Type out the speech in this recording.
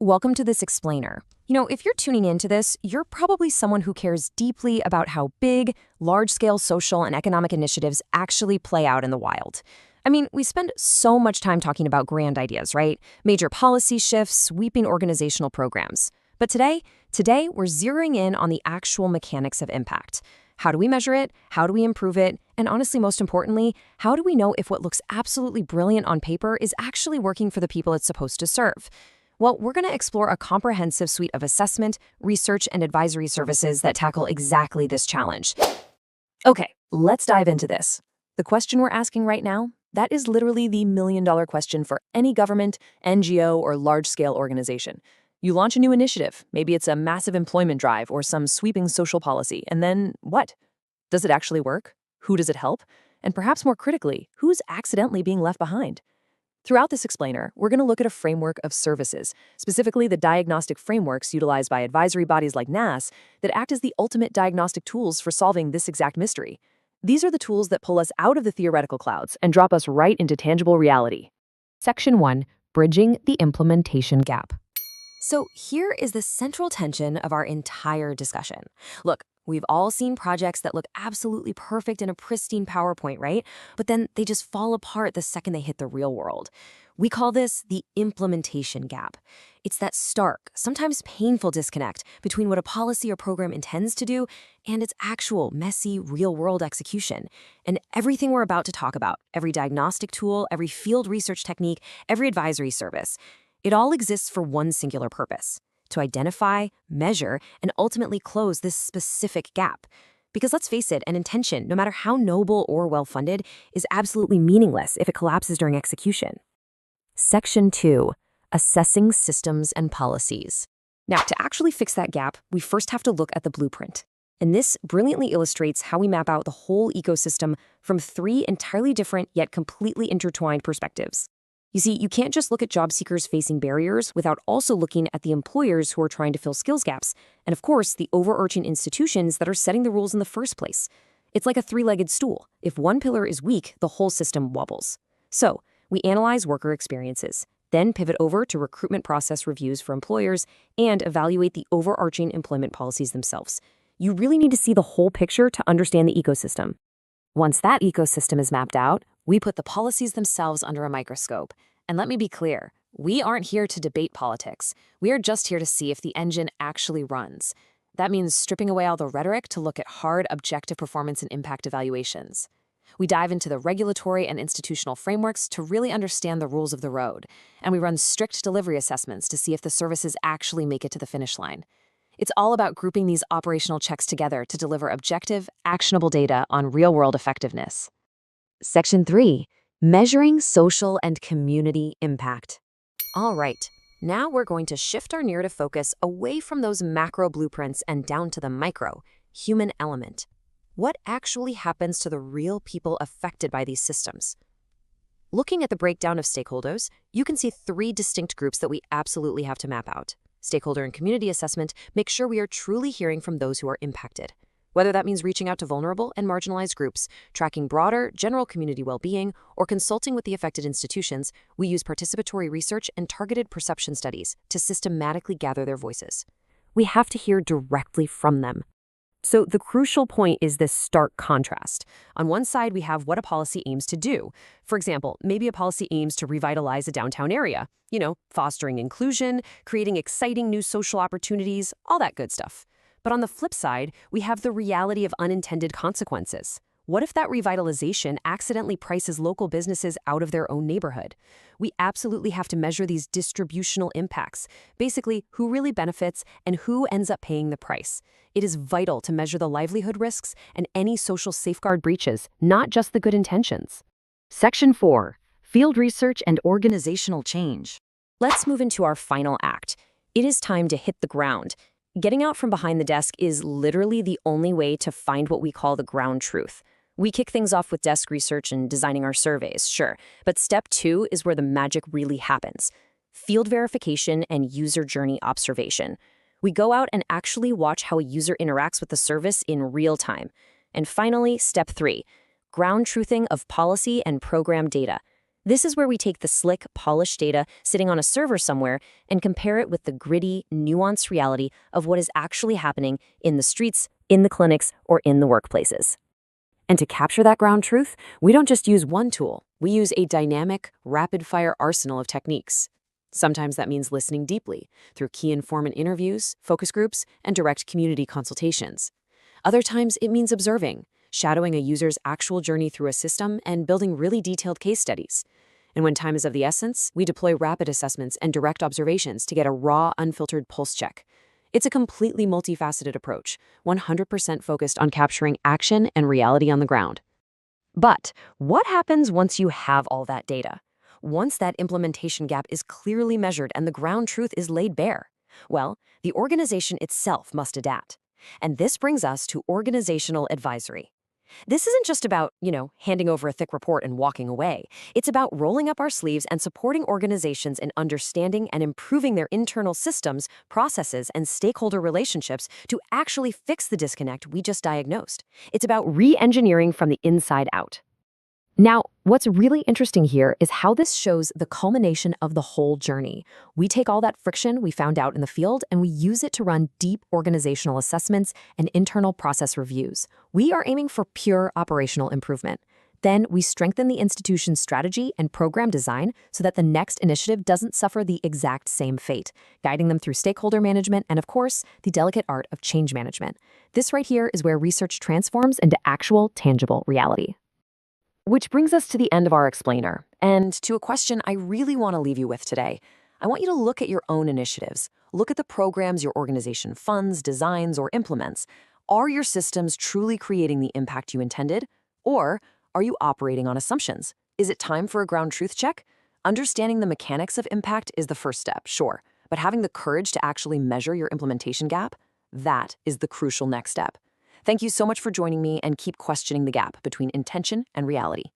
Welcome to this explainer. If you're tuning into this, you're probably someone who cares deeply about how big, large-scale social and economic initiatives actually play out in the wild. We spend so much time talking about grand ideas, right? Major policy shifts, sweeping organizational programs. But today we're zeroing in on the actual mechanics of impact. How do we measure it? How do we improve it? And honestly, most importantly, how do we know if what looks absolutely brilliant on paper is actually working for the people it's supposed to serve? Well, we're going to explore a comprehensive suite of assessment, research, and advisory services that tackle exactly this challenge. Okay, let's dive into this. The question we're asking right now, that is literally the million-dollar question for any government, NGO, or large-scale organization. You launch a new initiative, maybe it's a massive employment drive or some sweeping social policy, and then what? Does it actually work? Who does it help? And perhaps more critically, who's accidentally being left behind? Throughout this explainer, we're going to look at a framework of services, specifically the diagnostic frameworks utilized by advisory bodies like NAAS that act as the ultimate diagnostic tools for solving this exact mystery. These are the tools that pull us out of the theoretical clouds and drop us right into tangible reality. Section 1. Bridging the implementation gap. So here is the central tension of our entire discussion. Look, we've all seen projects that look absolutely perfect in a pristine PowerPoint, right? But then they just fall apart the second they hit the real world. We call this the implementation gap. It's that stark, sometimes painful disconnect between what a policy or program intends to do and its actual messy, real-world execution. And everything we're about to talk about, every diagnostic tool, every field research technique, every advisory service, it all exists for one singular purpose: to identify, measure, and ultimately close this specific gap. Because let's face it, an intention, no matter how noble or well-funded, is absolutely meaningless if it collapses during execution. Section 2. Assessing systems and policies. Now, to actually fix that gap, we first have to look at the blueprint. And this brilliantly illustrates how we map out the whole ecosystem from three entirely different yet completely intertwined perspectives. You see, you can't just look at job seekers facing barriers without also looking at the employers who are trying to fill skills gaps, and of course, the overarching institutions that are setting the rules in the first place. It's like a three-legged stool. If one pillar is weak, the whole system wobbles. So, we analyze worker experiences, then pivot over to recruitment process reviews for employers, and evaluate the overarching employment policies themselves. You really need to see the whole picture to understand the ecosystem. Once that ecosystem is mapped out, we put the policies themselves under a microscope. And let me be clear, we aren't here to debate politics. We are just here to see if the engine actually runs. That means stripping away all the rhetoric to look at hard, objective performance and impact evaluations. We dive into the regulatory and institutional frameworks to really understand the rules of the road. And we run strict delivery assessments to see if the services actually make it to the finish line. It's all about grouping these operational checks together to deliver objective, actionable data on real-world effectiveness. Section 3. Measuring social and community impact. All right, now we're going to shift our narrative focus away from those macro blueprints and down to the micro, human element. What actually happens to the real people affected by these systems? Looking at the breakdown of stakeholders, you can see three distinct groups that we absolutely have to map out. Stakeholder and community assessment makes sure we are truly hearing from those who are impacted. Whether that means reaching out to vulnerable and marginalized groups, tracking broader, general community well-being, or consulting with the affected institutions, we use participatory research and targeted perception studies to systematically gather their voices. We have to hear directly from them. So the crucial point is this stark contrast. On one side, we have what a policy aims to do. For example, maybe a policy aims to revitalize a downtown area, fostering inclusion, creating exciting new social opportunities, all that good stuff. But on the flip side, we have the reality of unintended consequences. What if that revitalization accidentally prices local businesses out of their own neighborhood? We absolutely have to measure these distributional impacts, basically who really benefits and who ends up paying the price. It is vital to measure the livelihood risks and any social safeguard breaches, not just the good intentions. Section 4. Field research and organizational change. Let's move into our final act. It is time to hit the ground. Getting out from behind the desk is literally the only way to find what we call the ground truth. We kick things off with desk research and designing our surveys, sure, but step 2 is where the magic really happens: field verification and user journey observation. We go out and actually watch how a user interacts with the service in real time. And finally, step 3, ground truthing of policy and program data. This is where we take the slick, polished data sitting on a server somewhere and compare it with the gritty, nuanced reality of what is actually happening in the streets, in the clinics, or in the workplaces. And to capture that ground truth, we don't just use one tool. We use a dynamic, rapid-fire arsenal of techniques. Sometimes that means listening deeply through key informant interviews, focus groups, and direct community consultations. Other times it means observing, shadowing a user's actual journey through a system, and building really detailed case studies. And when time is of the essence, we deploy rapid assessments and direct observations to get a raw, unfiltered pulse check. It's a completely multifaceted approach, 100% focused on capturing action and reality on the ground. But what happens once you have all that data? Once that implementation gap is clearly measured and the ground truth is laid bare? Well, the organization itself must adapt. And this brings us to organizational advisory. This isn't just about, handing over a thick report and walking away. It's about rolling up our sleeves and supporting organizations in understanding and improving their internal systems, processes, and stakeholder relationships to actually fix the disconnect we just diagnosed. It's about re-engineering from the inside out. Now, what's really interesting here is how this shows the culmination of the whole journey. We take all that friction we found out in the field and we use it to run deep organizational assessments and internal process reviews. We are aiming for pure operational improvement. Then we strengthen the institution's strategy and program design so that the next initiative doesn't suffer the exact same fate, guiding them through stakeholder management and, of course, the delicate art of change management. This right here is where research transforms into actual, tangible reality. Which brings us to the end of our explainer, and to a question I really want to leave you with today. I want you to look at your own initiatives. Look at the programs your organization funds, designs, or implements. Are your systems truly creating the impact you intended? Or are you operating on assumptions? Is it time for a ground truth check? Understanding the mechanics of impact is the first step, sure, but having the courage to actually measure your implementation gap, that is the crucial next step. Thank you so much for joining me, and keep questioning the gap between intention and reality.